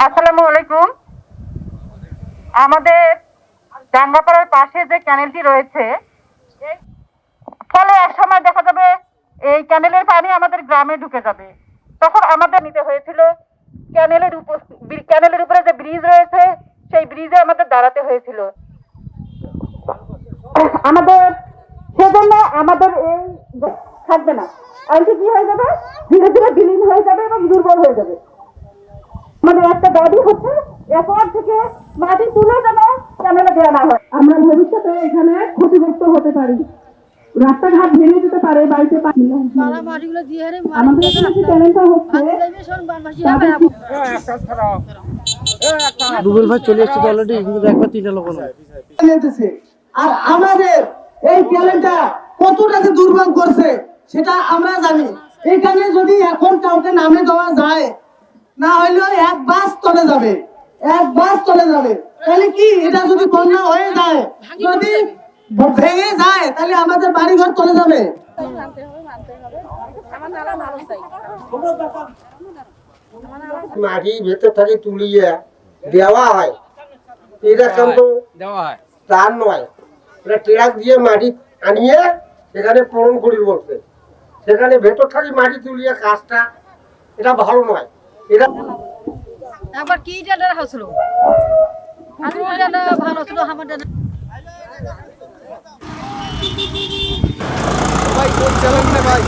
আসসালামু আলাইকুম। আমাদের ডাঙ্গাপাড়ার পাশে যে ক্যানেলটি রয়েছে, ফলে এক সময় দেখা যাবে এই ক্যানেলের পানি আমাদের গ্রামে ঢুকে যাবে। তখন আমাদের নিতে হয়েছিল ক্যানেলের উপরে যে ব্রিজ রয়েছে সেই ব্রিজে আমাদের দাঁড়াতে হয়েছিল। আমাদের সেজন্য আমাদের এই থাকবে না, আইনটি কি হয়ে যাবে, ধীরে ধীরে বিলীন হয়ে যাবে এবং দুর্বল হয়ে যাবে। আমাদের একটা দাবি হচ্ছে এরপর থেকে মাটি তুলে যেন ক্যানেলে দেওয়া না হয়। আমরা ভবিষ্যতে এখানে ক্ষতিগ্রস্ত হতে পারি, রাস্তাঘাট ভেঙে যেতে পারে, বাড়িতে আমাদের যে ক্যানেলটা হচ্ছে রুবেল ভাই চলে এসেছে অলরেডি, কিন্তু একবার তিনটা লোক আর আমাদের এই ক্যানেলটা কতটাকে দুর্বল করছে সেটা আমরা জানি। এখানে যদি এখন কাউকে নামে দেওয়া যায়, না হইলেও এক বাস চলে যাবে, এক বাস চলে যাবে। তাহলে কি এটা যদি বন্যা হয়ে যায়, যদি ভেঙে যায়, তাহলে আমাদের বাড়িঘর চলে যাবে। মাটি ভেতর থেকে তুলিয়ে দেওয়া হয়, এটা কিন্তু তার নয়। এটা ট্রাক দিয়ে মাটি আনিয়ে সেখানে পূরণ করি বলছে, সেখানে ভেতর থেকে মাটি তুলিয়ে কাজটা এটা ভালো নয়। এটা একবার কি জায়গাটা হয়েছিল, ভালো ছিল আমার ভাই